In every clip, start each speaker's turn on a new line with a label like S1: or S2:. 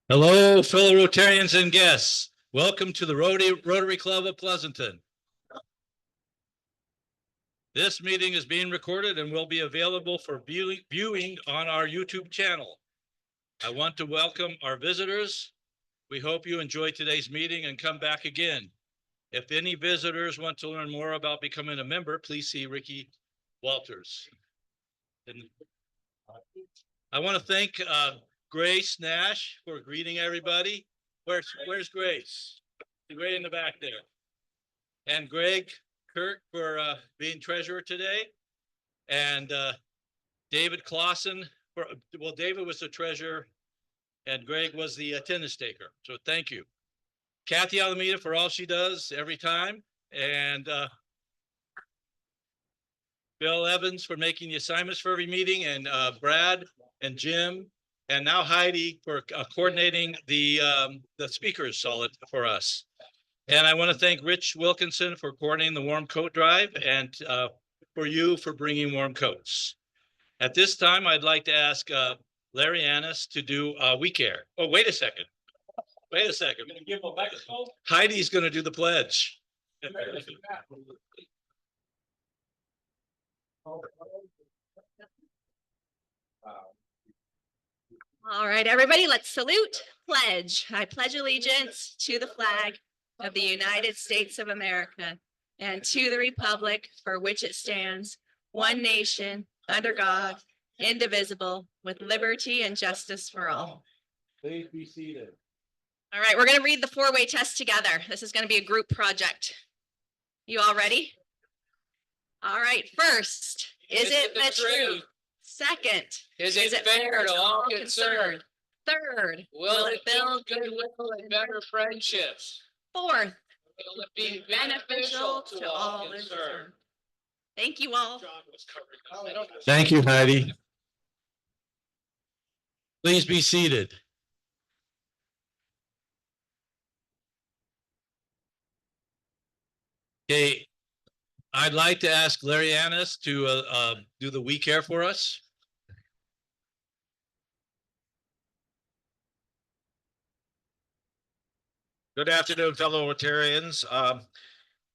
S1: Hello, fellow Rotarians and guests. Welcome to the Rotary Club of Pleasanton. This meeting is being recorded and will be available for viewing on our YouTube channel. I want to welcome our visitors. We hope you enjoy today's meeting and come back again. If any visitors want to learn more about becoming a member, please see Ricky Walters. And I want to thank Grace Nash for greeting everybody. Where's Grace? She's right in the back there. And Greg Kirk for being treasurer today. And David Clausen David was the treasurer and Greg was the attendance taker. So thank you. Kathy Alameda for all she does every time. And Bill Evans for making the assignments for every meeting, and Brad and Jim, and now Heidi for coordinating the speakers solid for us. And I want to thank Rich Wilkinson for coordinating the warm coat drive, and for you for bringing warm coats. At this time, I'd like to ask Larry Annis to do We Care. Oh, wait a second. Wait a second. Heidi's going to do the pledge.
S2: All right, everybody, let's salute, pledge. I pledge allegiance to the flag of the United States of America and to the republic for which it stands, one nation, under God, indivisible, with liberty and justice for all.
S1: Please be seated.
S2: All right, we're going to read the four-way test together. This is going to be a group project. You all ready? All right, first, is it the truth? Second,
S3: is it fair to all concerned?
S2: Third,
S3: will it build goodwill and better friendships?
S2: Fourth,
S3: will it be beneficial to all concerned?
S2: Thank you all.
S1: Thank you, Heidi. Please be seated. Okay, I'd like to ask Larry Annis to do the We Care for us.
S4: Good afternoon, fellow Rotarians.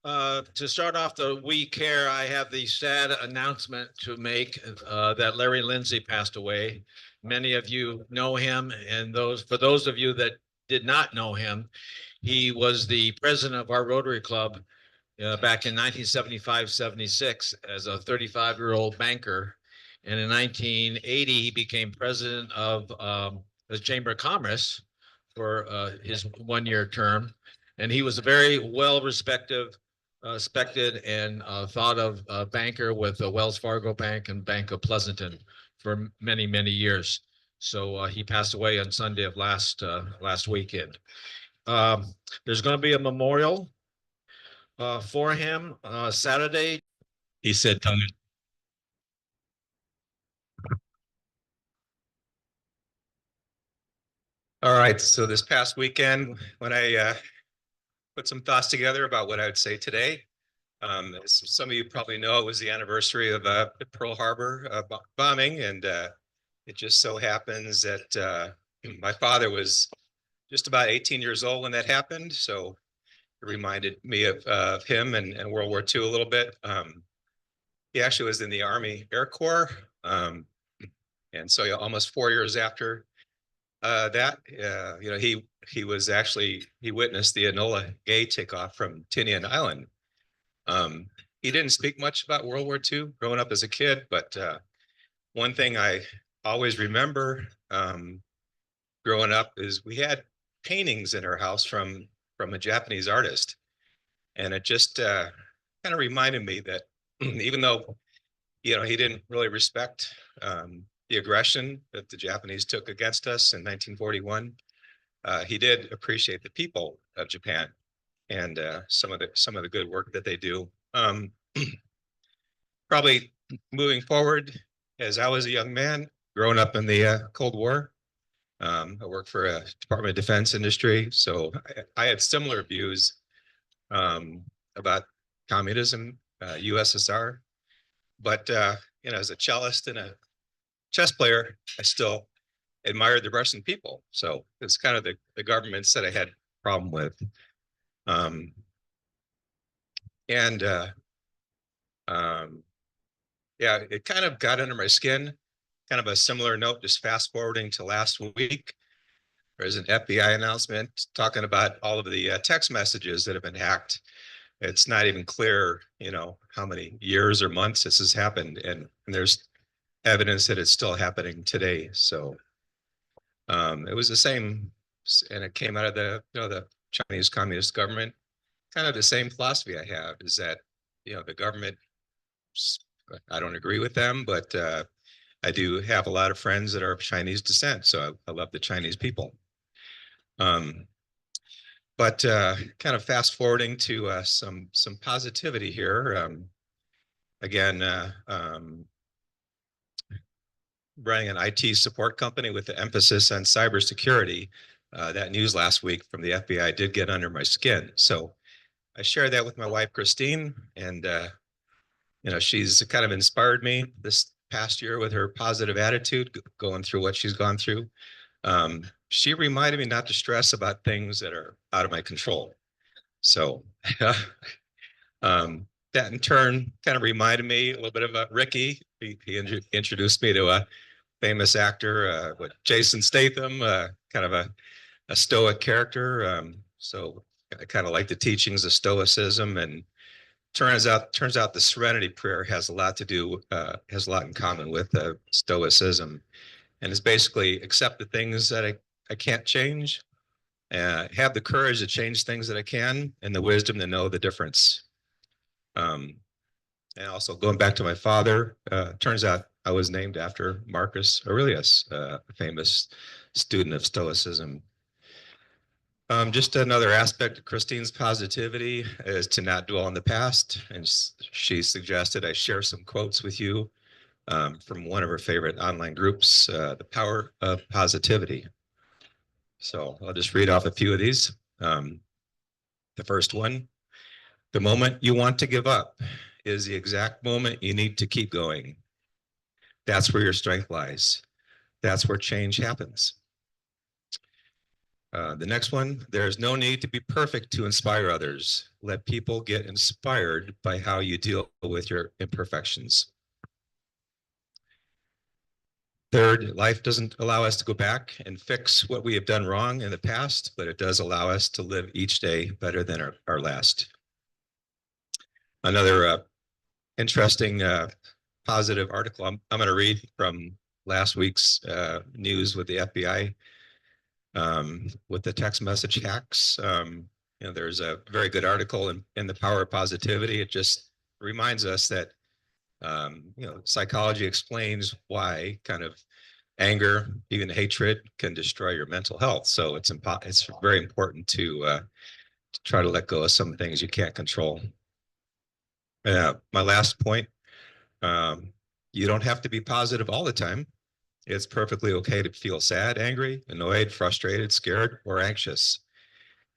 S4: To start off the We Care, I have the sad announcement to make that Larry Lindsay passed away. Many of you know him, and for those of you that did not know him, he was the president of our Rotary Club back in 1975-76 as a 35-year-old banker. And in 1980, he became president of the Chamber of Commerce for his one-year term. And he was a very well-respected and thought of banker with Wells Fargo Bank and Bank of Pleasanton for many, many years. So he passed away on Sunday of last weekend. There's going to be a memorial for him Saturday.
S1: He said tongue.
S5: All right, so this past weekend, when I put some thoughts together about what I would say today, as some of you probably know, it was the anniversary of the Pearl Harbor bombing, and it just so happens that my father was just about 18 years old when that happened, so it reminded me of him and World War II a little bit. He actually was in the Army Air Corps, and so almost 4 years after that, he witnessed the Enola Gay takeoff from Tinian Island. He didn't speak much about World War II growing up as a kid, but one thing I always remember growing up is we had paintings in our house from a Japanese artist, and it just kind of reminded me that even though he didn't really respect the aggression that the Japanese took against us in 1941, he did appreciate the people of Japan and some of the good work that they do. Probably moving forward, as I was a young man growing up in the Cold War, I worked for a Department of Defense industry, so I had similar views about communism, USSR. But as a cellist and a chess player, I still admired the Russian people. So it's kind of the governments that I had problem with. Um, and yeah, it kind of got under my skin. Kind of a similar note, just fast forwarding to last week. There's an FBI announcement talking about all of the text messages that have been hacked. It's not even clear, how many years or months this has happened, and there's evidence that it's still happening today. So it was the same, and it came out of the Chinese Communist government. Kind of the same philosophy I have is that, the government, I don't agree with them, but I do have a lot of friends that are of Chinese descent, so I love the Chinese people. But kind of fast forwarding to some positivity here. Again, running an IT support company with the emphasis on cybersecurity. That news last week from the FBI did get under my skin. So I shared that with my wife, Christine, and she's kind of inspired me this past year with her positive attitude, going through what she's gone through. She reminded me not to stress about things that are out of my control. So that in turn kind of reminded me a little bit of Ricky. He introduced me to a famous actor, Jason Statham, kind of a stoic character. So I kind of like the teachings of stoicism, and turns out the Serenity Prayer has a lot in common with stoicism, and it's basically accept the things that I can't change, have the courage to change things that I can, and the wisdom to know the difference. And also going back to my father, turns out I was named after Marcus Aurelius, a famous student of Stoicism. Just another aspect of Christine's positivity is to not dwell on the past. And she suggested I share some quotes with you from one of her favorite online groups, The Power of Positivity. So I'll just read off a few of these. The first one, the moment you want to give up is the exact moment you need to keep going. That's where your strength lies. That's where change happens. The next one, there's no need to be perfect to inspire others. Let people get inspired by how you deal with your imperfections. Third, life doesn't allow us to go back and fix what we have done wrong in the past, but it does allow us to live each day better than our last. Another interesting positive article I'm going to read from last week's news with the FBI with the text message hacks. There's a very good article in The Power of Positivity. It just reminds us that psychology explains why kind of anger, even hatred, can destroy your mental health. So it's very important to try to let go of some things you can't control. My last point, you don't have to be positive all the time. It's perfectly okay to feel sad, angry, annoyed, frustrated, scared, or anxious.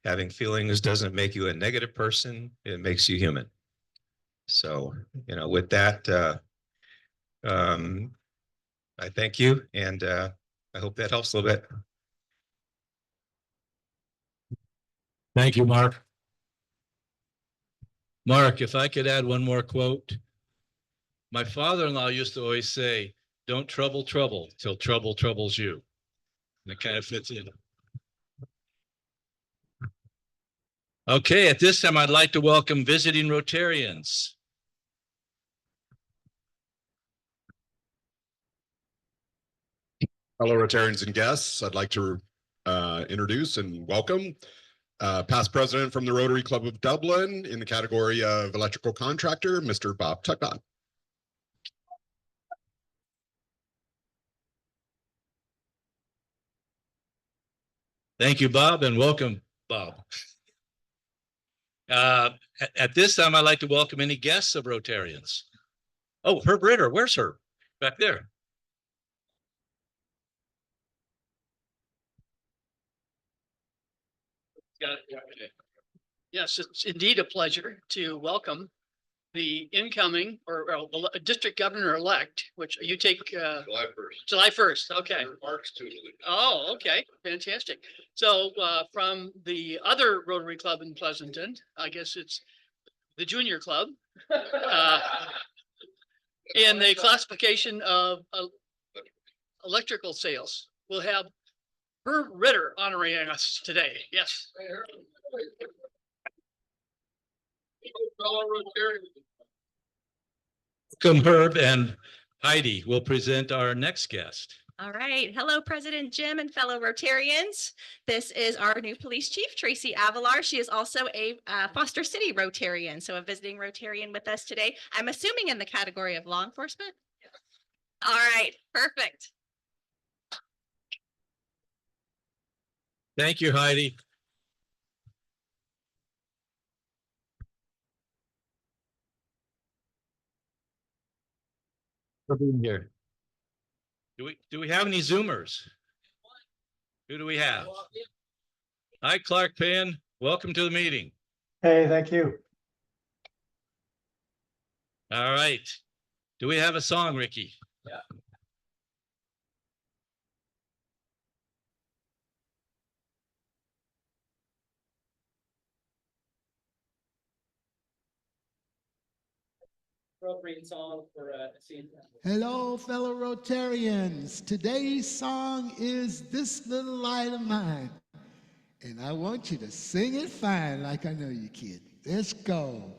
S5: Having feelings doesn't make you a negative person. It makes you human. So, with that, I thank you, and I hope that helps a little bit.
S1: Thank you, Mark. Mark, if I could add one more quote. My father-in-law used to always say, don't trouble trouble till trouble troubles you. And it kind of fits in. Okay, at this time, I'd like to welcome visiting Rotarians.
S6: Hello, Rotarians and guests. I'd like to introduce and welcome past president from the Rotary Club of Dublin in the category of electrical contractor, Mr. Bob Tucknott.
S1: Thank you, Bob, and welcome, Bob. At this time, I'd like to welcome any guests of Rotarians. Oh, Herb Ritter, where's Herb? Back there.
S3: Yes, it's indeed a pleasure to welcome
S7: the incoming or district governor-elect, which you take
S6: July 1st.
S7: July 1st, okay.
S6: March 2.
S7: Oh, okay, fantastic. So from the other Rotary Club in Pleasanton, I guess it's the junior club. In the classification of electrical sales, we'll have Herb Ritter honoring us today. Yes.
S1: Welcome, Herb, and Heidi will present our next guest.
S2: All right. Hello, President Jim and fellow Rotarians. This is our new police chief, Tracy Avalar. She is also a Foster City Rotarian, so a visiting Rotarian with us today. I'm assuming in the category of law enforcement. All right. Perfect.
S1: Thank you, Heidi. For being here. Do we have any Zoomers? Who do we have? Hi, Clark Pan. Welcome to the meeting.
S8: Hey, thank you.
S1: All right. Do we have a song, Ricky?
S3: Yeah. Appropriate song for a scene.
S9: Hello, fellow Rotarians. Today's song is This Little Light of Mine. And I want you to sing it fine like I know you kid. Let's go.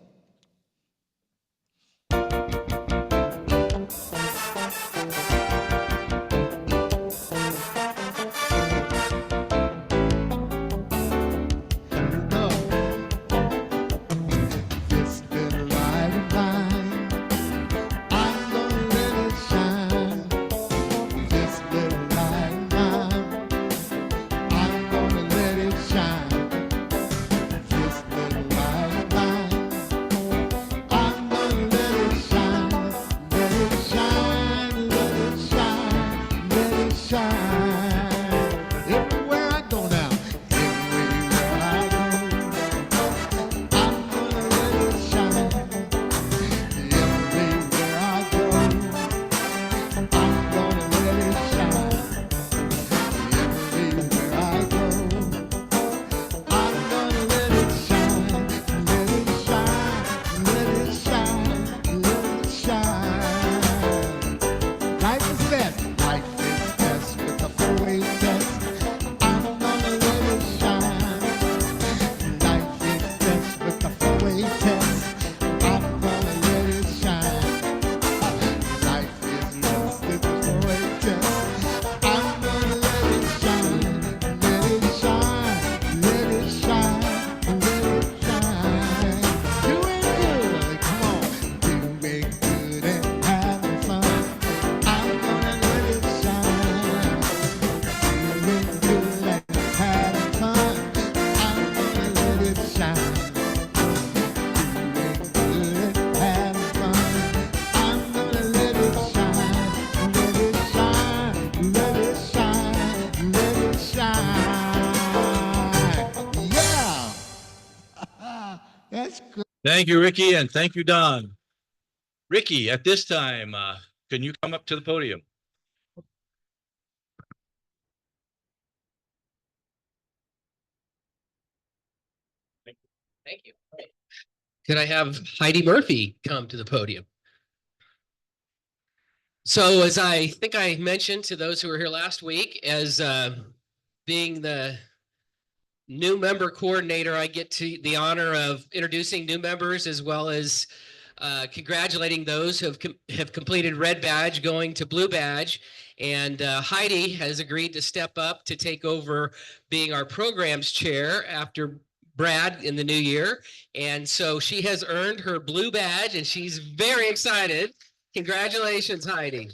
S1: Thank you, Ricky, and thank you, Don. Ricky, at this time, can you come up to the podium?
S3: Thank you. Could I have Heidi Murphy come to the podium? So as I think I mentioned to those who were here last week, as being the new member coordinator, I get to the honor of introducing new members as well as congratulating those who have completed red badge going to blue badge. And Heidi has agreed to step up to take over being our programs chair after Brad in the new year. And so she has earned her blue badge and she's very excited. Congratulations, Heidi.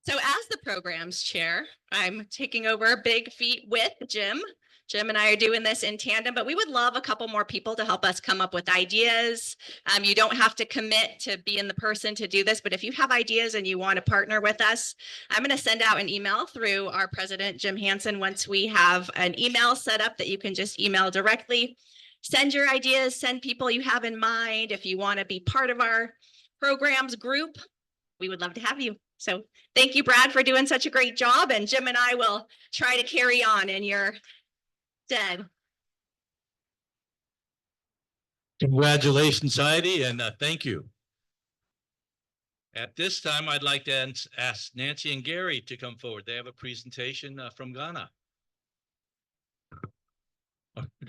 S2: So as the programs chair, I'm taking over Big Feet with Jim. Jim and I are doing this in tandem, but we would love a couple more people to help us come up with ideas. You don't have to commit to being the person to do this, but if you have ideas and you want to partner with us, I'm going to send out an email through our president, Jim Hansen, once we have an email set up that you can just email directly. Send your ideas, send people you have in mind. If you want to be part of our programs group, we would love to have you. So thank you, Brad, for doing such a great job. And Jim and I will try to carry on in your stead.
S1: Congratulations, Heidi, and thank you. At this time, I'd like to ask Nancy and Gary to come forward. They have a presentation from Ghana.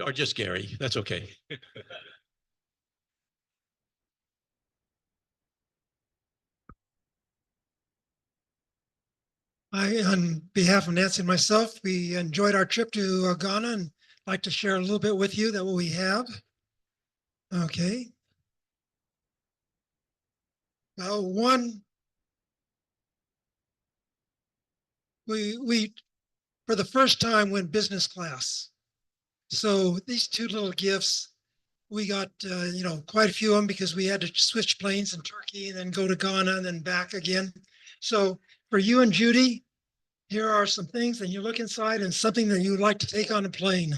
S1: Or just Gary, that's okay.
S8: On behalf of Nancy and myself, we enjoyed our trip to Ghana and like to share a little bit with you that what we have. Okay. Well, we for the first time went business class. So these two little gifts, we got quite a few of them because we had to switch planes in Turkey and then go to Ghana and then back again. So for you and Judy, here are some things, and you look inside and something that you would like to take on a plane.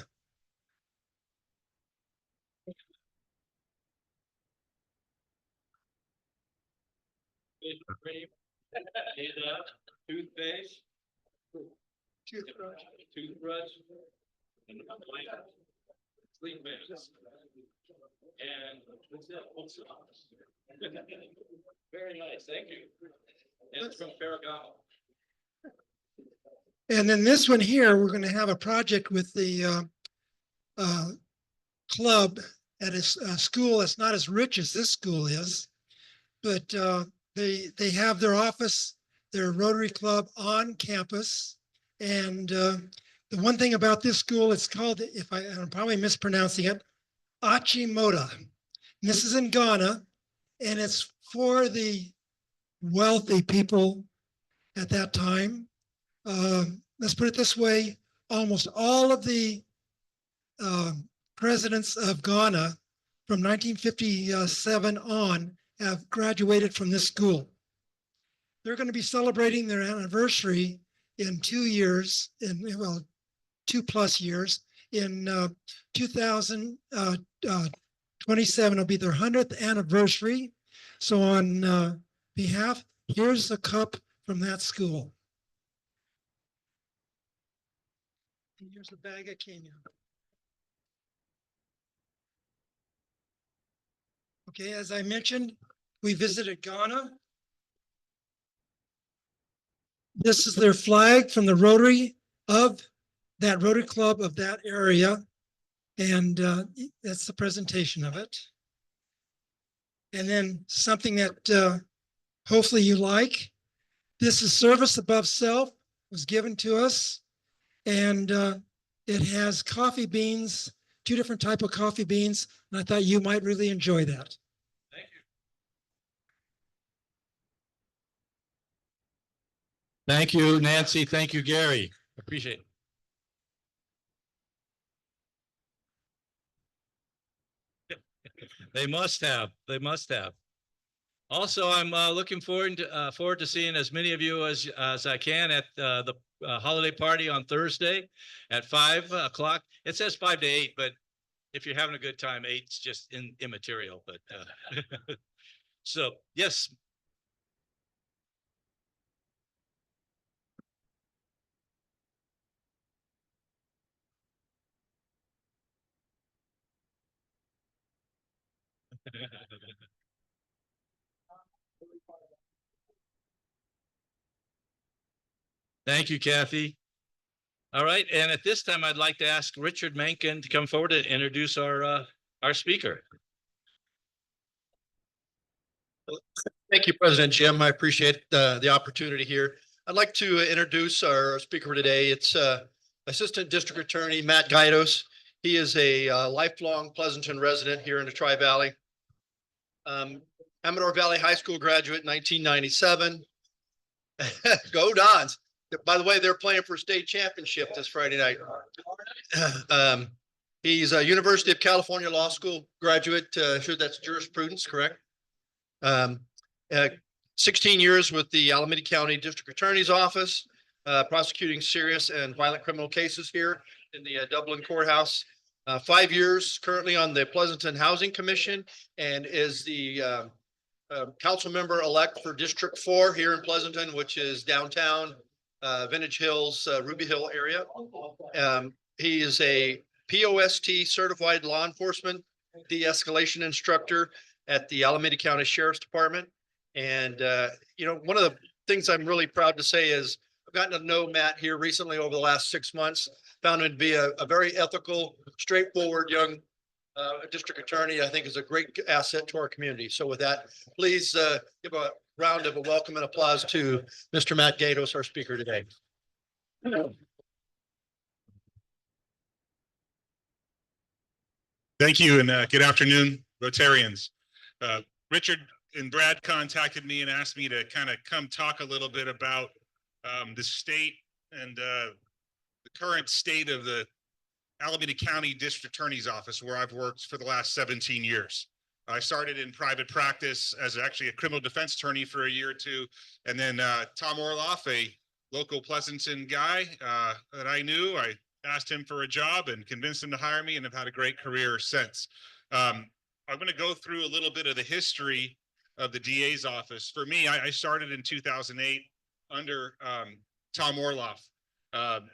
S1: Toothpaste, toothbrush, and sleep mask. And very nice, thank you. And it's from Ferragamo.
S8: And then this one here, we're going to have a project with the club at a school that's not as rich as this school is, but they have their office, their Rotary Club on campus. And the one thing about this school, it's called, I'm probably mispronouncing it, Achimota. And this is in Ghana, and it's for the wealthy people at that time. Let's put it this way, almost all of the presidents of Ghana from 1957 on have graduated from this school. They're going to be celebrating their anniversary in 2 years, 2+ years. In 2027 will be their 100th anniversary. So on behalf, here's a cup from that school. And here's the bag of Kenya. Okay, as I mentioned, we visited Ghana. This is their flag from the Rotary of that Rotary Club of that area. And that's the presentation of it. And then something that hopefully you like. This is Service Above Self. It was given to us. And it has coffee beans, 2 different types of coffee beans. And I thought you might really enjoy that.
S1: Thank you. Thank you, Nancy. Thank you, Gary. Appreciate it. They must have. They must have. Also, I'm looking forward to seeing as many of you as I can at the holiday party on Thursday at 5 o'clock. It says 5 to 8, but if you're having a good time, 8's just immaterial. But so yes. Thank you, Kathy. All right, and at this time, I'd like to ask Richard Mencken to come forward and introduce our speaker.
S10: Thank you, President Jim. I appreciate the opportunity here. I'd like to introduce our speaker today. It's Assistant District Attorney Matt Gaidos. He is a lifelong Pleasanton resident here in the Tri-Valley. Amador Valley High School graduate in 1997. Go Dons. By the way, they're playing for state championship this Friday night. He's a University of California Law School graduate. Sure, that's jurisprudence, correct? 16 years with the Alameda County District Attorney's Office, prosecuting serious and violent criminal cases here in the Dublin courthouse. 5 years currently on the Pleasanton Housing Commission and is the council member elect for District 4 here in Pleasanton, which is downtown Vintage Hills, Ruby Hill area. He is a POST certified law enforcement de-escalation instructor at the Alameda County Sheriff's Department. And, one of the things I'm really proud to say is I've gotten to know Matt here recently over the last 6 months, found him to be a very ethical, straightforward young district attorney. I think is a great asset to our community. So with that, please give a round of a welcome and applause to Mr. Matt Gaidos, our speaker today.
S11: Thank you and good afternoon, Rotarians. Richard and Brad contacted me and asked me to kind of come talk a little bit about the state and the current state of the Alameda County District Attorney's Office, where I've worked for the last 17 years. I started in private practice as actually a criminal defense attorney for a year or two. And then Tom Orloff, a local Pleasanton guy that I knew, I asked him for a job and convinced him to hire me and have had a great career since. I'm going to go through a little bit of the history of the DA's office. For me, I started in 2008 under Tom Orloff.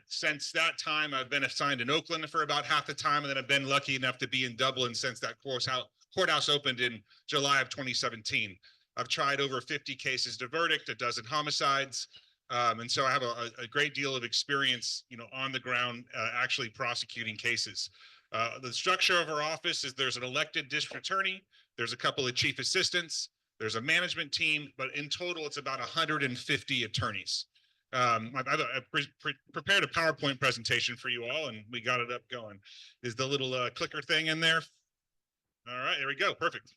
S11: Since that time, I've been assigned in Oakland for about half the time, and then I've been lucky enough to be in Dublin since that courthouse opened in July of 2017. I've tried over 50 cases to verdict, a dozen homicides, and so I have a great deal of experience, on the ground, actually prosecuting cases. The structure of our office is there's an elected district attorney, there's a couple of chief assistants, there's a management team, but in total, it's about 150 attorneys. I've prepared a PowerPoint presentation for you all, and we got it up going. Is the little clicker thing in there? All right, there we go. Perfect.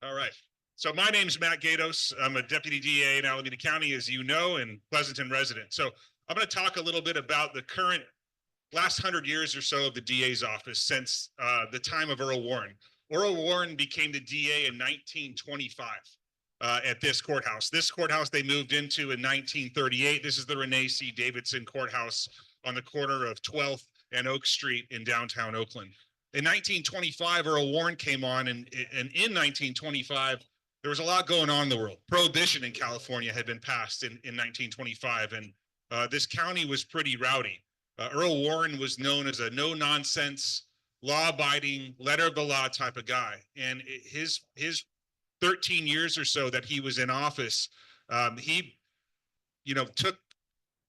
S11: All right. So my name's Matt Gaidos. I'm a deputy DA in Alameda County, as you know, and Pleasanton resident. So I'm going to talk a little bit about the current last 100 years or so of the DA's office since the time of Earl Warren. Earl Warren became the DA in 1925. At this courthouse. This courthouse they moved into in 1938. This is the Renee C. Davidson Courthouse on the corner of 12th and Oak Street in downtown Oakland. In 1925, Earl Warren came on, and in 1925, there was a lot going on in the world. Prohibition in California had been passed in 1925, and this county was pretty rowdy. Earl Warren was known as a no-nonsense, law-abiding, letter of the law type of guy, and his 13 years or so that he was in office, he, took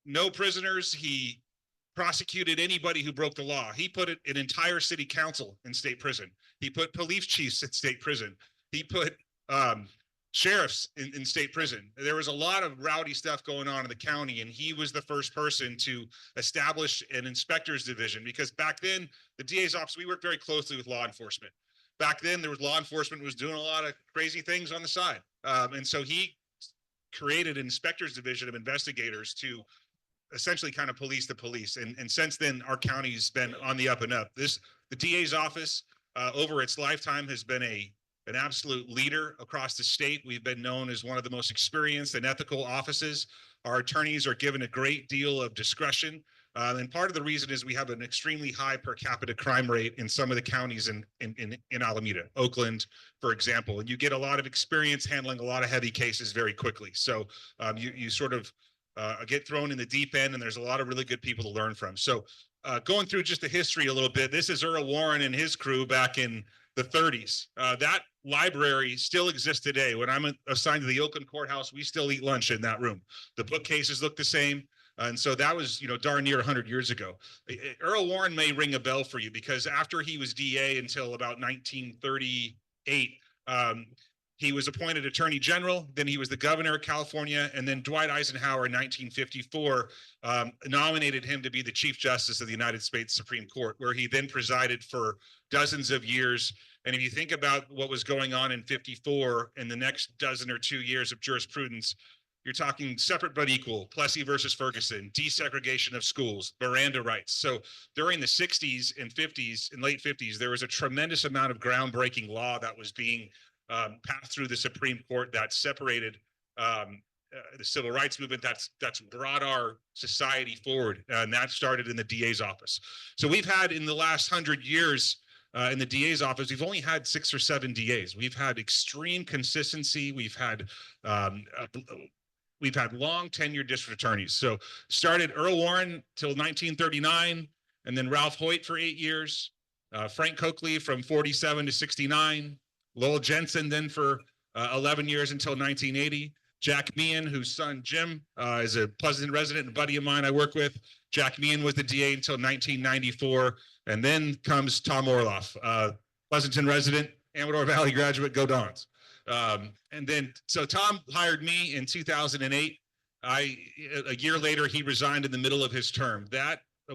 S11: no prisoners. He prosecuted anybody who broke the law. He put an entire city council in state prison. He put police chiefs in state prison. He put sheriffs in state prison. There was a lot of rowdy stuff going on in the county, and he was the first person to establish an inspector's division, because back then, the DA's office, we worked very closely with law enforcement. Back then, there was law enforcement was doing a lot of crazy things on the side. And so he created an inspector's division of investigators to essentially kind of police the police. And since then, our county's been on the up and up. The DA's office over its lifetime has been an absolute leader across the state. We've been known as one of the most experienced and ethical offices. Our attorneys are given a great deal of discretion. And part of the reason is we have an extremely high per capita crime rate in some of the counties in Alameda, Oakland, for example. And you get a lot of experience handling a lot of heavy cases very quickly. So you sort of get thrown in the deep end, and there's a lot of really good people to learn from. So going through just the history a little bit, this is Earl Warren and his crew back in the 30s. That library still exists today. When I'm assigned to the Oakland courthouse, we still eat lunch in that room. The bookcases look the same. And so that was, darn near 100 years ago. Earl Warren may ring a bell for you, because after he was DA until about 1938, he was appointed Attorney General. Then he was the governor of California. And then Dwight Eisenhower in 1954 nominated him to be the Chief Justice of the United States Supreme Court, where he then presided for dozens of years. And if you think about what was going on in 54 and the next dozen or 2 years of jurisprudence, you're talking separate but equal, Plessy versus Ferguson, desegregation of schools, Miranda rights. So during the 60s and 50s and late 50s, there was a tremendous amount of groundbreaking law that was being passed through the Supreme Court that separated the civil rights movement that's brought our society forward, and that started in the DA's office. So we've had in the last 100 years in the DA's office, we've only had 6 or 7 DAs. We've had extreme consistency. We've had long tenured district attorneys. So started Earl Warren till 1939, and then Ralph Hoyt for 8 years, Frank Coakley from 47 to 69, Lowell Jensen then for 11 years until 1980. Jack Meehan, whose son Jim is a Pleasanton resident and buddy of mine I work with. Jack Meehan was the DA until 1994. And then comes Tom Orloff, Pleasanton resident, Amador Valley graduate, go Dons. And then, so Tom hired me in 2008. A year later, he resigned in the middle of his term.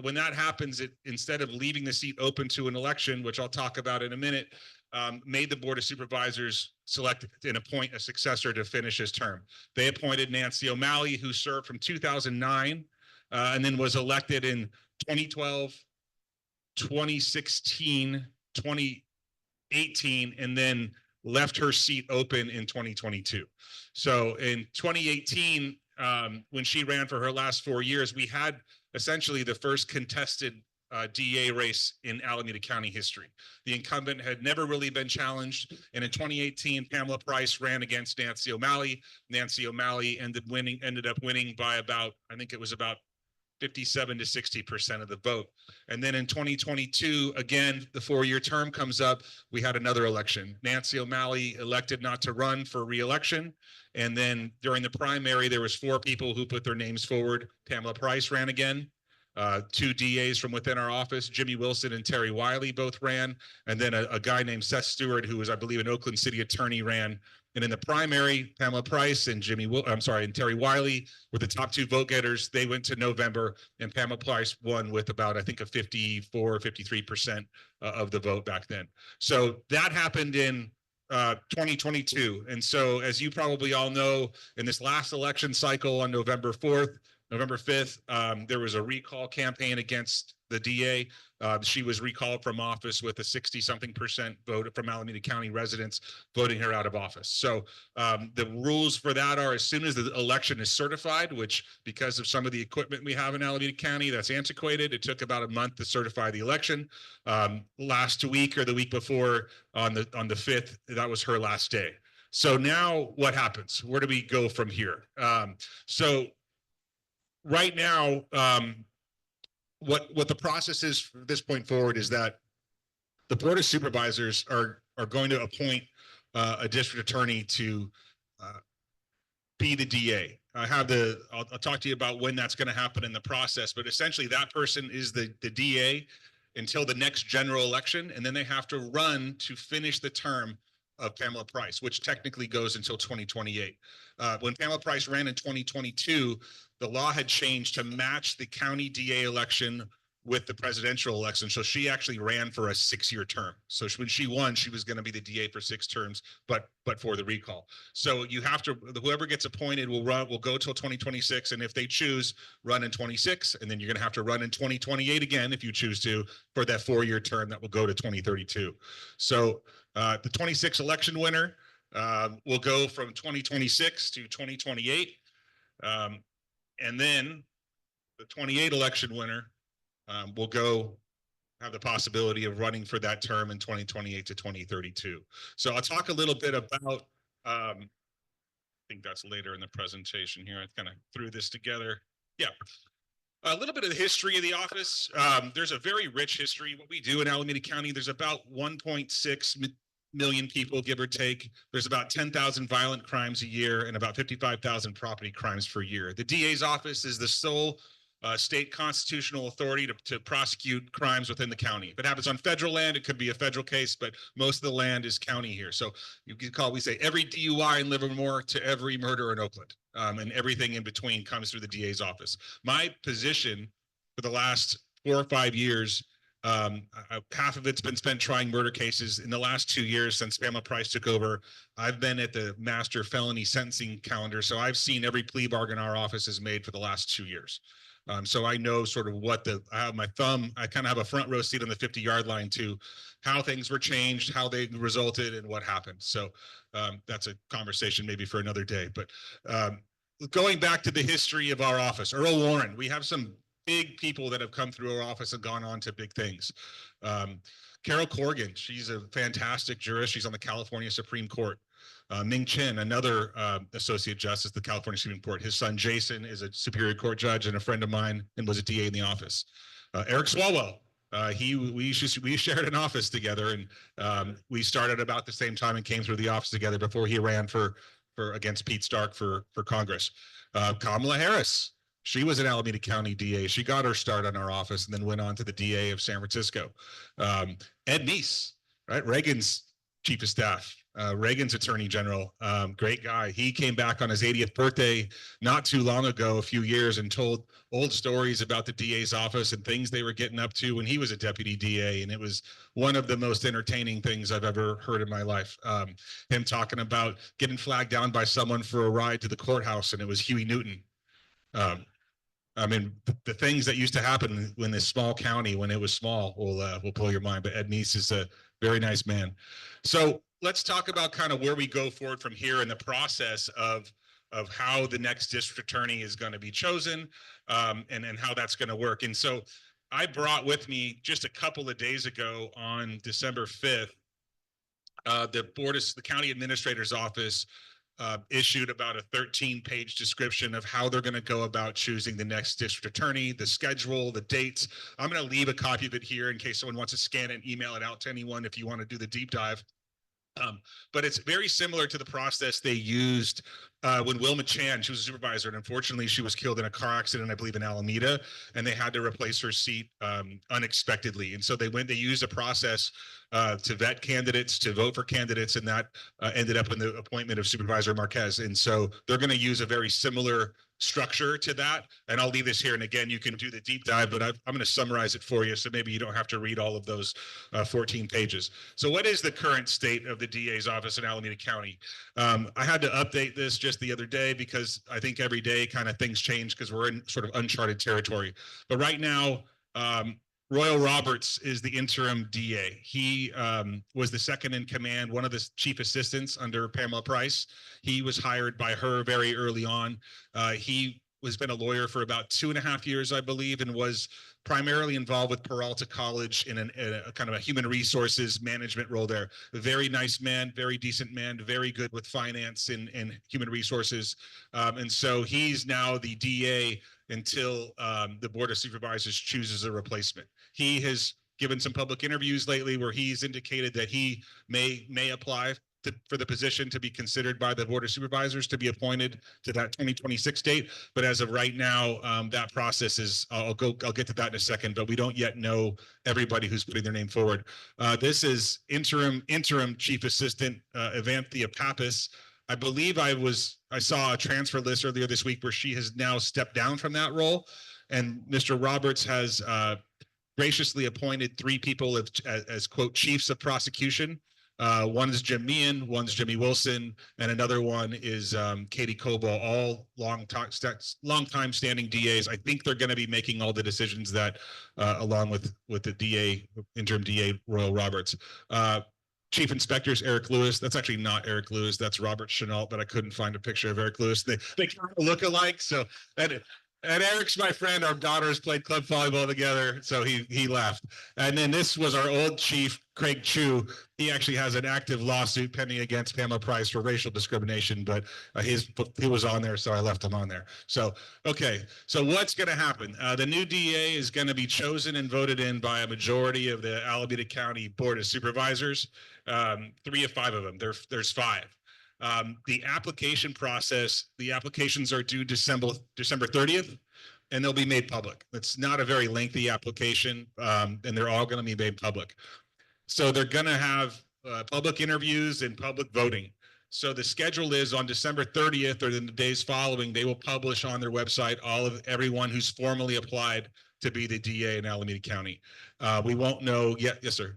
S11: When that happens, instead of leaving the seat open to an election, which I'll talk about in a minute, made the Board of Supervisors select and appoint a successor to finish his term. They appointed Nancy O'Malley, who served from 2009 and then was elected in 2012, 2016, 2018, and then left her seat open in 2022. So in 2018, when she ran for her last 4 years, we had essentially the first contested DA race in Alameda County history. The incumbent had never really been challenged. And in 2018, Pamela Price ran against Nancy O'Malley. Nancy O'Malley ended up winning by about, I think it was about 57 to 60% of the vote. And then in 2022, again, the 4-year term comes up. We had another election. Nancy O'Malley elected not to run for re-election. And then during the primary, there was 4 people who put their names forward. Pamela Price ran again. 2 DAs from within our office, Jimmy Wilson and Terry Wiley, both ran. And then a guy named Seth Stewart, who was, I believe, an Oakland City attorney, ran. And in the primary, Pamela Price and and Terry Wiley were the top 2 vote getters. They went to November, and Pamela Price won with about, I think, a 54, 53% of the vote back then. So that happened in 2022. And so, as you probably all know, in this last election cycle on November 5th, there was a recall campaign against the DA. She was recalled from office with a 60-something% vote from Alameda County residents voting her out of office. So the rules for that are, as soon as the election is certified, which because of some of the equipment we have in Alameda County that's antiquated, it took about a month to certify the election. Last week or the week before, on the 5th, that was her last day. So now what happens? Where do we go from here? So right now, what the process is from this point forward is that the Board of Supervisors are going to appoint a district attorney to be the DA. I'll talk to you about when that's going to happen in the process, but essentially that person is the DA until the next general election, and then they have to run to finish the term of Pamela Price, which technically goes until 2028. When Pamela Price ran in 2022, the law had changed to match the county DA election with the presidential election. So she actually ran for a 6-year term. So when she won, she was going to be the DA for 6 terms, but for the recall. So you have to, whoever gets appointed will go till 2026. And if they choose, run in 26, and then you're going to have to run in 2028 again, if you choose to, for that 4-year term that will go to 2032. So the 26 election winner will go from 2026 to 2028. And then the 28 election winner will have the possibility of running for that term in 2028 to 2032. So I'll talk a little bit about, I think that's later in the presentation here. I kind of threw this together. Yeah. A little bit of the history of the office. There's a very rich history. What we do in Alameda County, there's about 1.6 million people, give or take. There's about 10,000 violent crimes a year and about 55,000 property crimes per year. The DA's office is the sole state constitutional authority to prosecute crimes within the county. If it happens on federal land, it could be a federal case, but most of the land is county here. So we say every DUI in Livermore to every murder in Oakland, and everything in between comes through the DA's office. My position for the last 4 or 5 years, half of it's been spent trying murder cases. In the last 2 years since Pamela Price took over, I've been at the master felony sentencing calendar. So I've seen every plea bargain our office has made for the last 2 years. So I know sort of I have my thumb, I kind of have a front row seat on the 50-yard line to how things were changed, how they resulted, and what happened. So that's a conversation maybe for another day. But going back to the history of our office, Earl Warren, we have some big people that have come through our office and gone on to big things. Carol Corrigan, she's a fantastic jurist. She's on the California Supreme Court. Ming Chin, another associate justice, the California Supreme Court. His son Jason is a Superior Court judge and a friend of mine, and was a DA in the office. Eric Swalwell, we shared an office together, and we started about the same time and came through the office together before he ran for against Pete Stark for Congress. Kamala Harris, she was an Alameda County DA. She got her start on our office and then went on to the DA of San Francisco. Ed Meese, right? Reagan's chief of staff, Reagan's attorney general, great guy. He came back on his 80th birthday not too long ago, a few years, and told old stories about the DA's office and things they were getting up to when he was a deputy DA. And it was one of the most entertaining things I've ever heard in my life. Him talking about getting flagged down by someone for a ride to the courthouse, and it was Huey Newton. I mean, the things that used to happen in this small county when it was small will blow your mind. But Ed Meese is a very nice man. So let's talk about kind of where we go forward from here in the process of how the next district attorney is going to be chosen, and how that's going to work. And so I brought with me just a couple of days ago on December 5th, the county administrator's office issued about a 13-page description of how they're going to go about choosing the next district attorney, the schedule, the dates. I'm going to leave a copy of it here in case someone wants to scan it and email it out to anyone if you want to do the deep dive. But it's very similar to the process they used when Wilma Chan, she was a supervisor, and unfortunately she was killed in a car accident, I believe in Alameda, and they had to replace her seat unexpectedly. And so they used a process to vet candidates, to vote for candidates, and that ended up in the appointment of Supervisor Marquez. And so they're going to use a very similar structure to that. And I'll leave this here. And again, you can do the deep dive, but I'm going to summarize it for you, so maybe you don't have to read all of those 14 pages. So what is the current state of the DA's office in Alameda County? I had to update this just the other day because I think every day kind of things change because we're in sort of uncharted territory. But right now, Royal Roberts is the interim DA. He was the second in command, one of the chief assistants under Pamela Price. He was hired by her very early on. He has been a lawyer for about 2.5 years, I believe, and was primarily involved with Peralta College in a kind of a human resources management role there. A very nice man, very decent man, very good with finance and human resources. And so he's now the DA until the Board of Supervisors chooses a replacement. He has given some public interviews lately where he's indicated that he may apply for the position to be considered by the Board of Supervisors to be appointed to that 2026 date. But as of right now, that process is, I'll get to that in a second, but we don't yet know everybody who's putting their name forward. This is interim Chief Assistant Evanthea Pappas. I believe I saw a transfer list earlier this week where she has now stepped down from that role. And Mr. Roberts has graciously appointed 3 people as quote, chiefs of prosecution. One is Jim Meehan, one's Jimmy Wilson, and another one is Katie Coble, all long time standing DAs. I think they're going to be making all the decisions that, along with the DA, interim DA Royal Roberts. Chief inspectors Eric Lewis. That's actually not Eric Lewis. That's Robert Chenault, but I couldn't find a picture of Eric Lewis. They kind of look alike. So and Eric's my friend. Our daughters played club volleyball together, so he left. And then this was our old chief, Craig Chu. He actually has an active lawsuit pending against Pamela Price for racial discrimination, but he was on there, so I left him on there. So, okay, so what's going to happen? The new DA is going to be chosen and voted in by a majority of the Alameda County Board of Supervisors, 3 of 5 of them. There's 5. The application process, the applications are due December 30th, and they'll be made public. It's not a very lengthy application, and they're all going to be made public. So they're going to have public interviews and public voting. So the schedule is on December 30th or in the days following, they will publish on their website everyone who's formally applied to be the DA in Alameda County. We won't know yet. Yes, sir.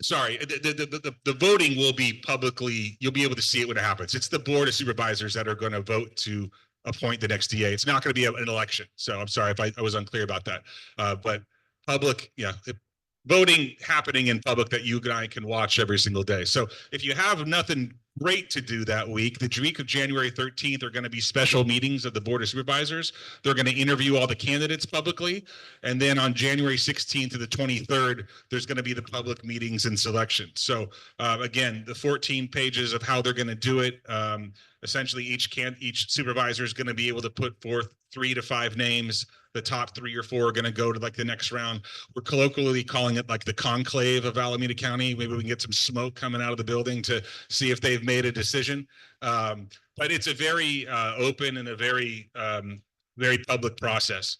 S11: Sorry, the voting will be publicly, you'll be able to see it when it happens. It's the Board of Supervisors that are going to vote to appoint the next DA. It's not going to be an election. So I'm sorry if I was unclear about that. But public, yeah, voting happening in public that you and I can watch every single day. So if you have nothing great to do that week, the week of January 13th are going to be special meetings of the Board of Supervisors. They're going to interview all the candidates publicly. And then on January 16th to the 23rd, there's going to be the public meetings and selection. So again, the 14 pages of how they're going to do it. Essentially, each supervisor is going to be able to put forth 3 to 5 names. The top 3 or 4 are going to go to like the next round. We're colloquially calling it like the conclave of Alameda County. Maybe we can get some smoke coming out of the building to see if they've made a decision. But it's a very open and a very public process.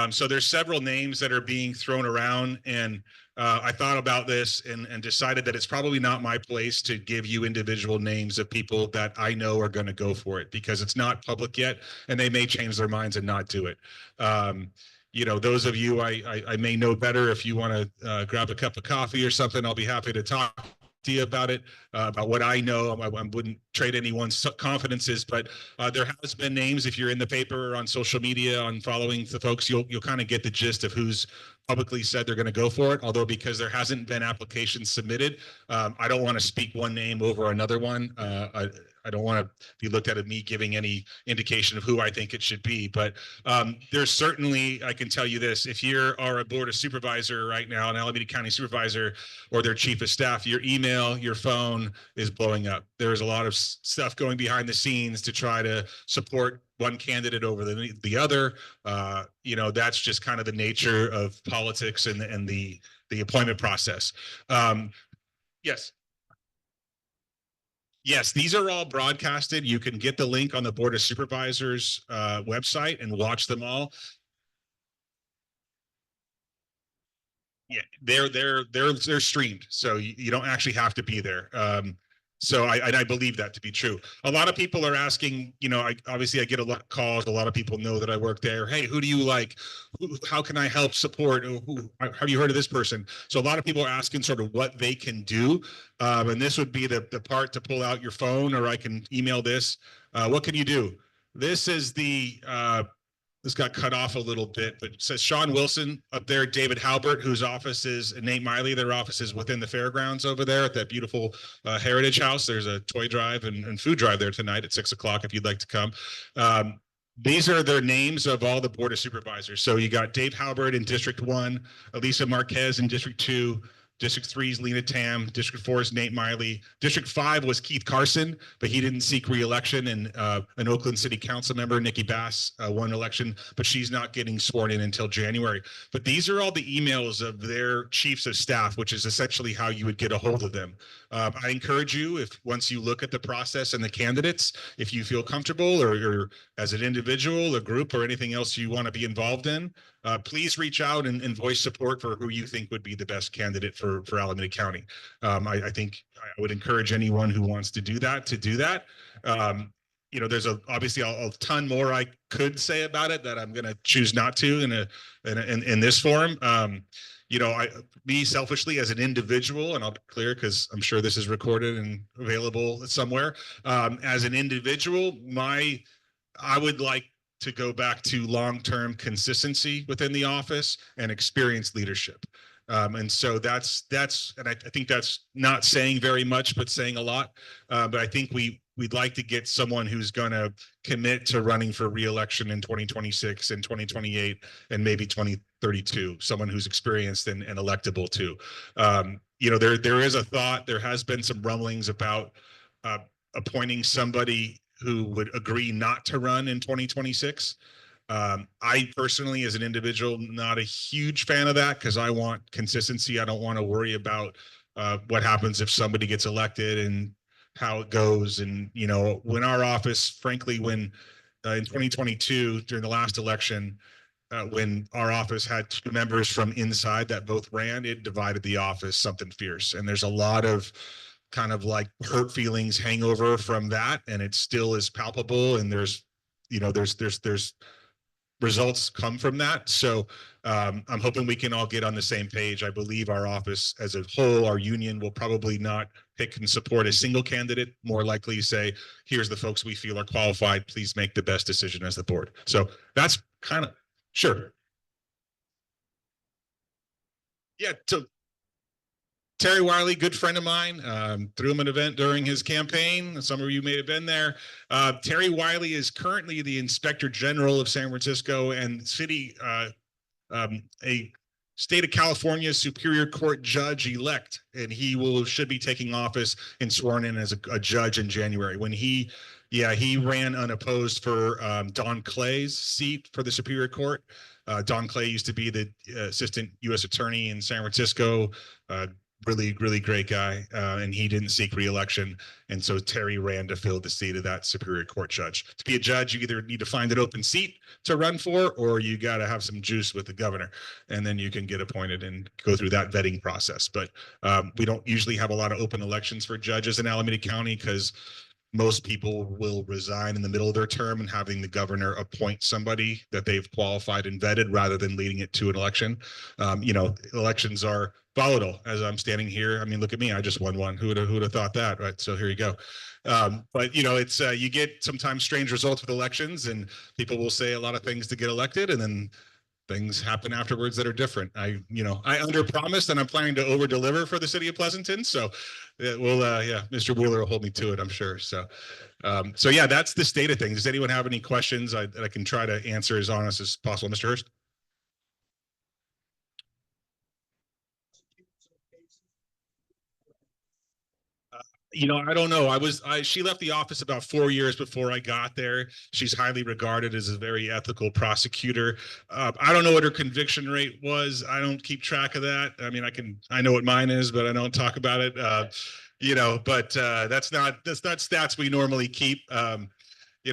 S11: So there's several names that are being thrown around, and I thought about this and decided that it's probably not my place to give you individual names of people that I know are going to go for it, because it's not public yet, and they may change their minds and not do it. You know, those of you I may know better, if you want to grab a cup of coffee or something, I'll be happy to talk to you about it, about what I know. I wouldn't trade anyone's confidences, but there has been names. If you're in the paper or on social media, on following the folks, you'll kind of get the gist of who's publicly said they're going to go for it. Although because there hasn't been applications submitted, I don't want to speak one name over another one. I don't want to be looked at as me giving any indication of who I think it should be. But there's certainly, I can tell you this, if you are a board of supervisor right now, an Alameda County supervisor or their chief of staff, your email, your phone is blowing up. There's a lot of stuff going behind the scenes to try to support one candidate over the other. You know, that's just kind of the nature of politics and the appointment process. Yes. Yes, these are all broadcasted. You can get the link on the Board of Supervisors website and watch them all. Yeah, they're streamed, so you don't actually have to be there. So I believe that to be true. A lot of people are asking, you know, obviously I get a lot of calls. A lot of people know that I work there. Hey, who do you like? How can I help support? Have you heard of this person? So a lot of people are asking sort of what they can do. And this would be the part to pull out your phone, or I can email this. What can you do? This is the this got cut off a little bit, but it says Sean Wilson up there, David Halbert, whose office is, and Nate Miley, their office is within the fairgrounds over there at that beautiful Heritage House. There's a toy drive and food drive there tonight at 6 o'clock if you'd like to come. These are their names of all the Board of Supervisors. So you got Dave Halbert in District 1, Elisa Marquez in District 2, District 3 is Lena Tam. District 4 is Nate Miley. District 5 was Keith Carson, but he didn't seek re-election. And an Oakland City Council member, Nikki Bass, won election, but she's not getting sworn in until January. But these are all the emails of their chiefs of staff, which is essentially how you would get a hold of them. I encourage you, if once you look at the process and the candidates, if you feel comfortable or as an individual, a group, or anything else you want to be involved in, please reach out and voice support for who you think would be the best candidate for Alameda County. I think I would encourage anyone who wants to do that to do that. You know, there's obviously a ton more I could say about it that I'm going to choose not to in this forum. You know, me selfishly as an individual, and I'll be clear because I'm sure this is recorded and available somewhere. As an individual, I would like to go back to long-term consistency within the office and experienced leadership. And so that's, and I think that's not saying very much, but saying a lot. But I think we'd like to get someone who's going to commit to running for re-election in 2026 and 2028 and maybe 2032, someone who's experienced and electable too. You know, there is a thought, there has been some rumblings about appointing somebody who would agree not to run in 2026. I personally, as an individual, not a huge fan of that because I want consistency. I don't want to worry about what happens if somebody gets elected and how it goes. And, you know, when our office, frankly, when in 2022, during the last election, when our office had 2 members from inside that both ran, it divided the office something fierce. And there's a lot of kind of like hurt feelings hangover from that, and it still is palpable. And there's, you know, there's results come from that. So I'm hoping we can all get on the same page. I believe our office as a whole, our union, will probably not pick and support a single candidate, more likely say, here's the folks we feel are qualified, please make the best decision as the board. So that's kind of, sure. Yeah, so Terry Wiley, good friend of mine, threw him an event during his campaign. Some of you may have been there. Terry Wiley is currently the Inspector General of San Francisco and city, a state of California Superior Court judge elect, and he should be taking office and sworn in as a judge in January. When he ran unopposed for Don Clay's seat for the Superior Court. Don Clay used to be the assistant U.S. attorney in San Francisco. Really great guy, and he didn't seek re-election, and so Terry ran to fill the seat of that Superior Court judge. To be a judge, you either need to find an open seat to run for, or you got to have some juice with the governor, and then you can get appointed and go through that vetting process. But we don't usually have a lot of open elections for judges in Alameda County because most people will resign in the middle of their term and having the governor appoint somebody that they've qualified and vetted rather than leading it to an election. Elections are volatile. As I'm standing here, I mean, look at me, I just won one. Who would have thought that, right? So here you go. But it's you get sometimes strange results with elections, and people will say a lot of things to get elected, and then things happen afterwards that are different. I underpromised, and I'm planning to over deliver for the city of Pleasanton. So Mr. Wheeler will hold me to it, I'm sure. So yeah, that's the state of things. Does anyone have any questions I can try to answer as honest as possible? Mr. Hurst? I don't know. She left the office about 4 years before I got there. She's highly regarded as a very ethical prosecutor. I don't know what her conviction rate was. I don't keep track of that. I mean, I know what mine is, but I don't talk about it. But that's not stats we normally keep.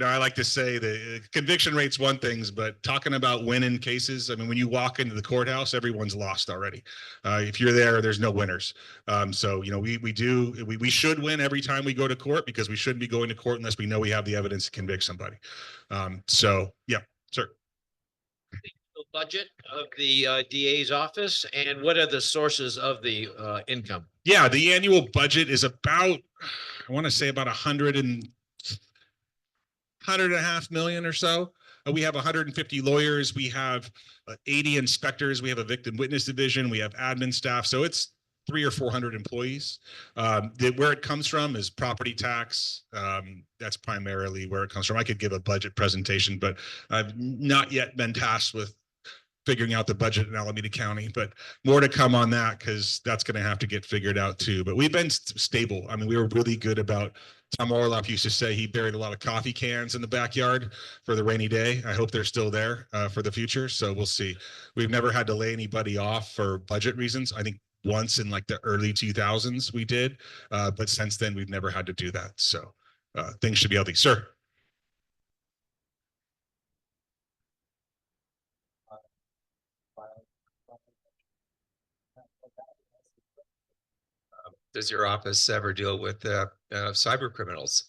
S11: I like to say the conviction rate's one thing, but talking about winning cases, I mean, when you walk into the courthouse, everyone's lost already. If you're there, there's no winners. So, we should win every time we go to court because we shouldn't be going to court unless we know we have the evidence to convict somebody. So, yeah, sir.
S4: Budget of the DA's office, and what are the sources of the income?
S11: Yeah, the annual budget is about, I want to say about $100.5 million or so. We have 150 lawyers. We have 80 inspectors. We have a victim witness division. We have admin staff. So it's 300 or 400 employees. Where it comes from is property tax. That's primarily where it comes from. I could give a budget presentation, but I've not yet been tasked with figuring out the budget in Alameda County, but more to come on that because that's going to have to get figured out too. But we've been stable. I mean, we were really good about, Tom Orloff used to say he buried a lot of coffee cans in the backyard for the rainy day. I hope they're still there for the future. So we'll see. We've never had to lay anybody off for budget reasons. I think once in like the early 2000s we did, but since then we've never had to do that. So things should be healthy. Sir.
S5: Does your office ever deal with cyber criminals?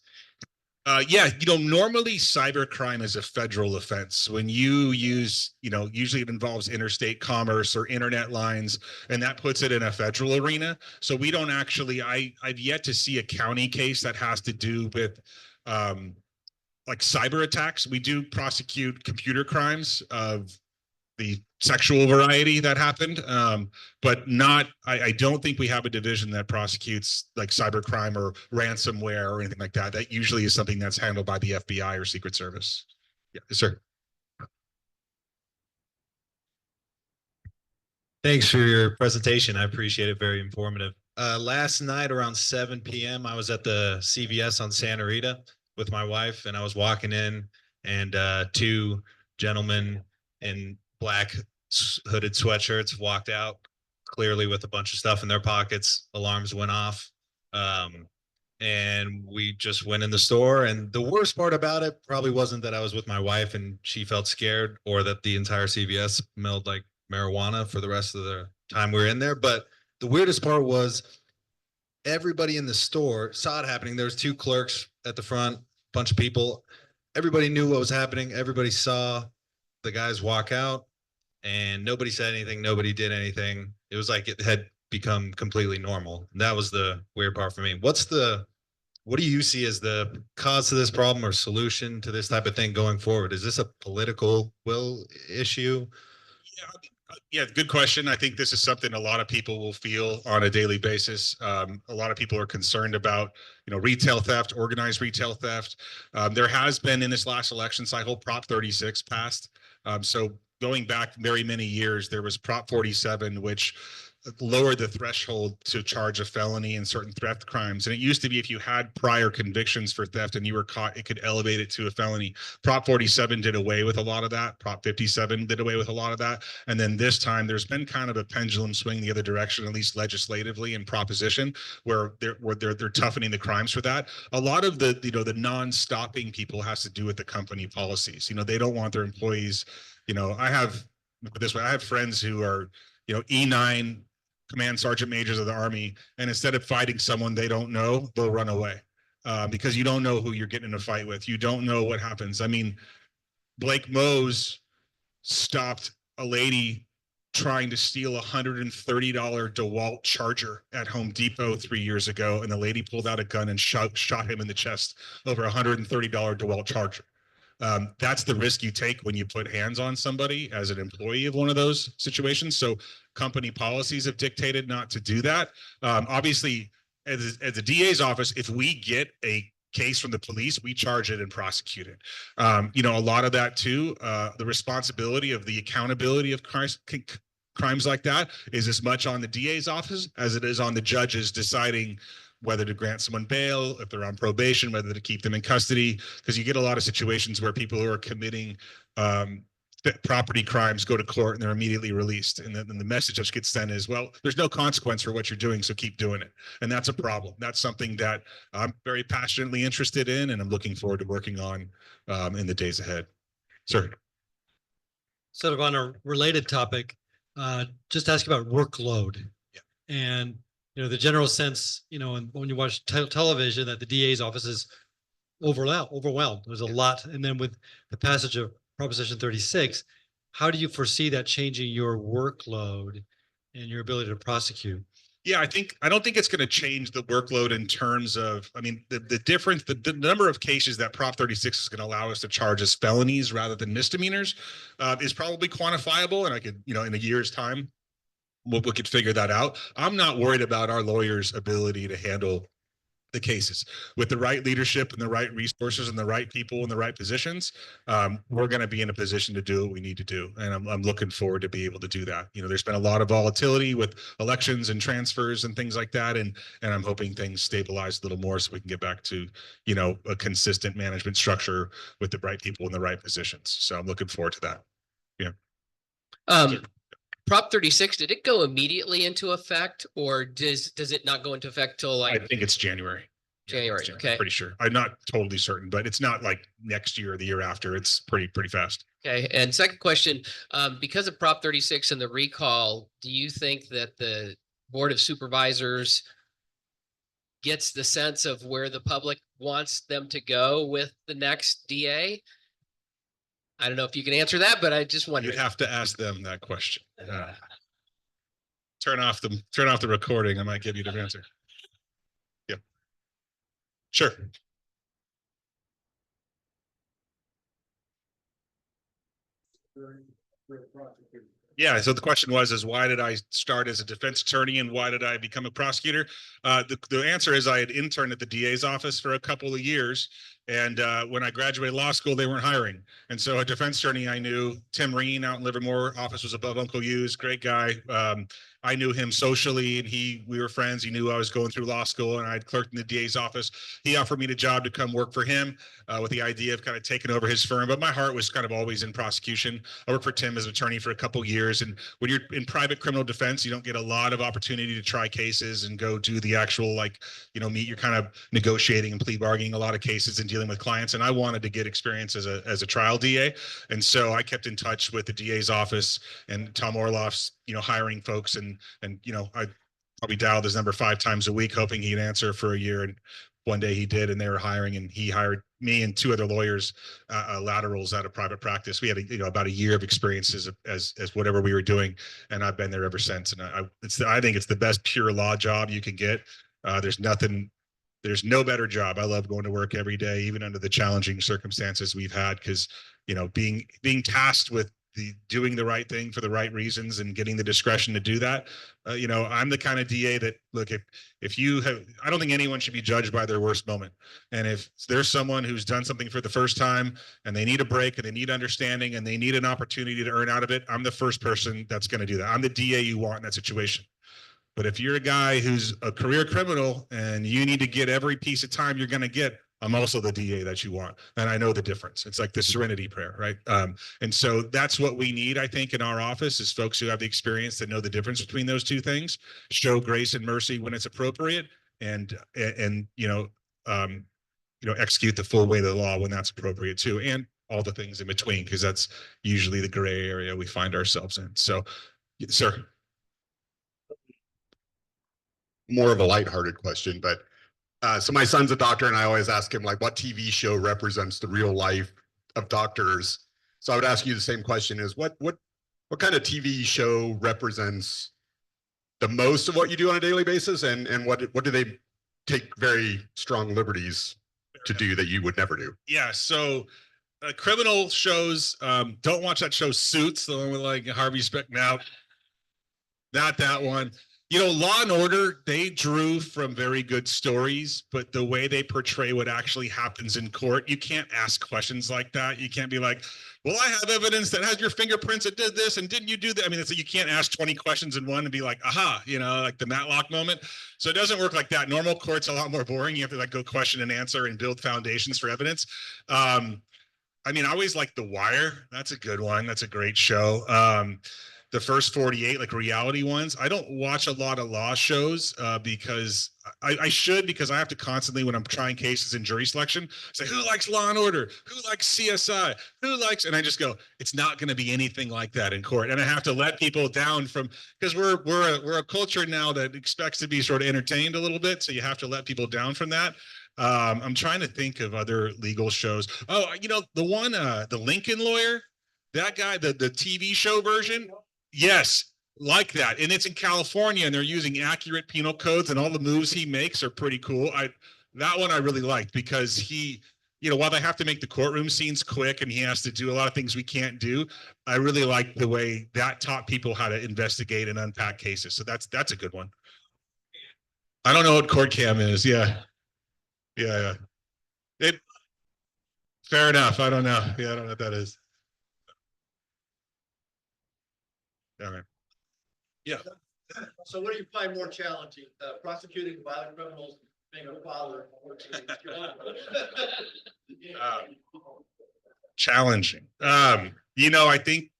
S11: Yeah, normally cybercrime is a federal offense. When you use, usually it involves interstate commerce or internet lines, and that puts it in a federal arena. So we don't actually, I've yet to see a county case that has to do with like cyber attacks. We do prosecute computer crimes of the sexual variety that happened, but not, I don't think we have a division that prosecutes like cybercrime or ransomware or anything like that. That usually is something that's handled by the FBI or Secret Service. Yeah, sir.
S12: Thanks for your presentation. I appreciate it. Very informative. Last night around 7 p.m., I was at the CVS on Santa Rita with my wife, and I was walking in, and two gentlemen in black hooded sweatshirts walked out, clearly with a bunch of stuff in their pockets. Alarms went off. And we just went in the store. And the worst part about it probably wasn't that I was with my wife and she felt scared, or that the entire CVS smelled like marijuana for the rest of the time we were in there. But the weirdest part was everybody in the store saw it happening. There was two clerks at the front, bunch of people. Everybody knew what was happening. Everybody saw the guys walk out, and nobody said anything. Nobody did anything. It was like it had become completely normal. And that was the weird part for me. What do you see as the cause to this problem or solution to this type of thing going forward? Is this a political will issue?
S11: Yeah, Yeah, good question. I think this is something a lot of people will feel on a daily basis. A lot of people are concerned about, retail theft, organized retail theft. There has been in this last election cycle, Prop 36 passed. So going back very many years, there was Prop 47, which lowered the threshold to charge a felony in certain theft crimes. And it used to be if you had prior convictions for theft and you were caught, it could elevate it to a felony. Prop 47 did away with a lot of that. Prop 57 did away with a lot of that. And then this time there's been kind of a pendulum swing the other direction, at least legislatively in proposition, where they're toughening the crimes for that. A lot of the non-stopping people has to do with the company policies. They don't want their employees, I have friends who are, E9 command sergeant majors of the Army, and instead of fighting someone they don't know, they'll run away because you don't know who you're getting in a fight with. You don't know what happens. I mean, Blake Mose stopped a lady trying to steal a $130 DeWalt Charger at Home Depot 3 years ago, and the lady pulled out a gun and shot him in the chest over a $130 DeWalt Charger. That's the risk you take when you put hands on somebody as an employee of one of those situations. So company policies have dictated not to do that. Obviously, as the DA's office, if we get a case from the police, we charge it and prosecute it. A lot of that too, the responsibility of the accountability of crimes like that is as much on the DA's office as it is on the judges deciding whether to grant someone bail, if they're on probation, whether to keep them in custody, because you get a lot of situations where people who are committing property crimes go to court and they're immediately released. And then the message that gets sent is, well, there's no consequence for what you're doing, so keep doing it. And that's a problem. That's something that I'm very passionately interested in, and I'm looking forward to working on in the days ahead. Sir.
S13: Sort of on a related topic, just ask about workload.
S11: Yeah.
S13: And the general sense, and when you watch television, that the DA's office is overwhelmed. There's a lot. And then with the passage of Proposition 36, how do you foresee that changing your workload and your ability to prosecute?
S11: Yeah, I don't think it's going to change the workload in terms of, the difference, the number of cases that Prop 36 is going to allow us to charge as felonies rather than misdemeanors is probably quantifiable. And I could, in a year's time, we could figure that out. I'm not worried about our lawyers' ability to handle the cases with the right leadership and the right resources and the right people in the right positions. We're going to be in a position to do what we need to do. And I'm looking forward to be able to do that. There's been a lot of volatility with elections and transfers and things like that. And I'm hoping things stabilize a little more so we can get back to, a consistent management structure with the right people in the right positions. So I'm looking forward to that. Yeah.
S3: Prop 36, did it go immediately into effect, or does it not go into effect till
S11: I think it's January.
S3: January?
S11: Yeah,
S3: okay.
S11: I'm pretty sure. I'm not totally certain, but it's not like next year or the year after. It's pretty fast.
S3: Okay. And second question, because of Prop 36 and the recall, do you think that the Board of Supervisors gets the sense of where the public wants them to go with the next DA? I don't know if you can answer that, but I just wonder.
S11: You'd have to ask them that question. Turn off the recording. I might give you the answer. Yeah. Sure. Yeah, so the question was why did I start as a defense attorney and why did I become a prosecutor? The answer is I had interned at the DA's office for a couple of years. And when I graduated law school, they weren't hiring. And so a defense attorney I knew, Tim Reen out in Livermore, office was above Uncle Hughes, great guy. I knew him socially and we were friends. He knew I was going through law school and I had clerked in the DA's office. He offered me the job to come work for him with the idea of kind of taking over his firm. But my heart was kind of always in prosecution. I worked for Tim as an attorney for a couple of years. And when you're in private criminal defense, you don't get a lot of opportunity to try cases and go do the actual, meet your kind of negotiating and plea bargaining a lot of cases and dealing with clients. And I wanted to get experience as a trial DA. And so I kept in touch with the DA's office and Tom Orloff's, hiring folks and I probably dialed his number 5 times a week, hoping he'd answer for a year. And one day he did, and they were hiring, and he hired me and 2 other lawyers, laterals out of private practice. We had about a year of experience as whatever we were doing, and I've been there ever since. And I think it's the best pure law job you can get. There's no better job. I love going to work every day, even under the challenging circumstances we've had, because being tasked with the doing the right thing for the right reasons and getting the discretion to do that. You know, I'm the kind of DA that, look, if you have, I don't think anyone should be judged by their worst moment. And if there's someone who's done something for the first time and they need a break and they need understanding and they need an opportunity to earn out of it, I'm the first person that's going to do that. I'm the DA you want in that situation. But if you're a guy who's a career criminal and you need to get every piece of time you're going to get, I'm also the DA that you want. And I know the difference. It's like the serenity prayer, right? And so that's what we need, I think, in our office is folks who have the experience that know the difference between those two things, show grace and mercy when it's appropriate, and execute the full weight of the law when that's appropriate too, and all the things in between, because that's usually the gray area we find ourselves in. So, sir.
S6: More of a lighthearted question, but so my son's a doctor and I always ask him like what TV show represents the real life of doctors. So I would ask you the same question is what kind of TV show represents the most of what you do on a daily basis, and what do they take very strong liberties to do that you would never do?
S11: Yeah, so criminal shows, don't watch that show Suits, the one with like Harvey Specter. Not that one. You know, Law and Order, they drew from very good stories, but the way they portray what actually happens in court, you can't ask questions like that. You can't be like, well, I have evidence that has your fingerprints that did this, and didn't you do that? I mean, you can't ask 20 questions in one and be like, aha, you know, like the Matlock moment. So it doesn't work like that. Normal court's a lot more boring. You have to like go question and answer and build foundations for evidence. I mean, I always like The Wire. That's a good one. That's a great show. The first 48, like reality ones. I don't watch a lot of law shows because I should, because I have to constantly, when I'm trying cases in jury selection, say, who likes Law and Order? Who likes CSI? Who likes, and I just go, it's not going to be anything like that in court. And I have to let people down from, because we're a culture now that expects to be sort of entertained a little bit. So you have to let people down from that. I'm trying to think of other legal shows. Oh, you know, the one, the Lincoln Lawyer, that guy, the TV show version. Yes, like that. And it's in California and they're using accurate penal codes and all the moves he makes are pretty cool. That one I really liked because he, you know, while they have to make the courtroom scenes quick and he has to do a lot of things we can't do, I really like the way that taught people how to investigate and unpack cases. So that's a good one. I don't know what court cam is. Yeah. Fair enough. I don't know. Yeah, I don't know what that is. All right. Yeah.
S10: So what do you find more challenging, prosecuting violent criminals, being a father?
S11: Challenging. You know, I think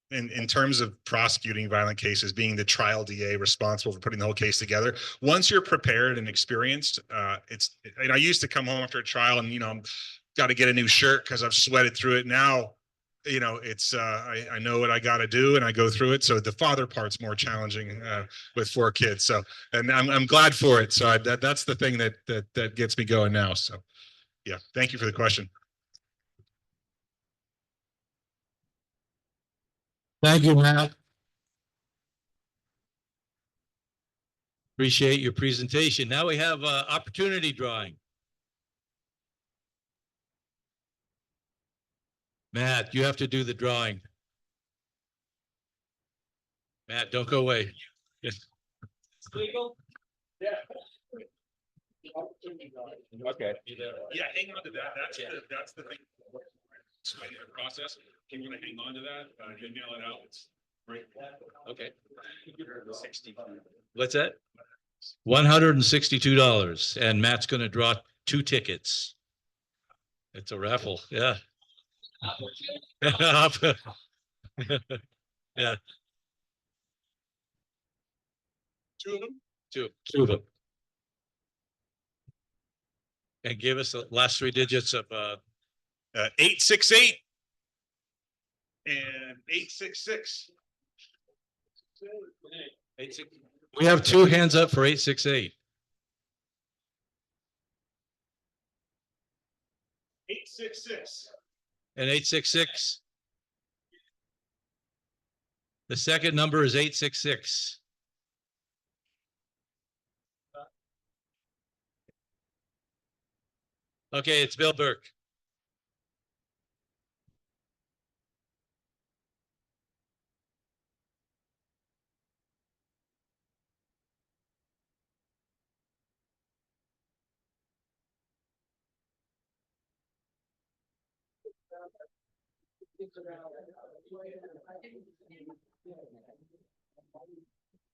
S11: in terms of prosecuting violent cases, being the trial DA responsible for putting the whole case together, once you're prepared and experienced, I used to come home after a trial and, you know, got to get a new shirt because I've sweated through it. Now, you know, it's I know what I got to do and I go through it. So the father part's more challenging with 4 kids. So, and I'm glad for it. So that's the thing that gets me going now. So, yeah, thank you for the question.
S1: Thank you, Matt. Appreciate your presentation. Now we have opportunity drawing. Matt, you have to do the drawing. Matt, don't go away. Yes. Legal? Yeah. Okay.
S11: Yeah, hang on to that. That's the thing. Process. If you want to hang on to that, you nail it out. It's great.
S1: Okay. What's that? $162. And Matt's going to draw 2 tickets. It's a raffle. Yeah. Yeah.
S11: 2 of them?
S1: 2 of them. And give us the last 3 digits of
S11: 868 and 866.
S1: We have 2 hands up for 868.
S11: 866.
S1: And 866. The second number is 866. Okay, it's Bill Burke.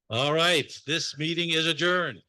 S1: All right, this meeting is adjourned.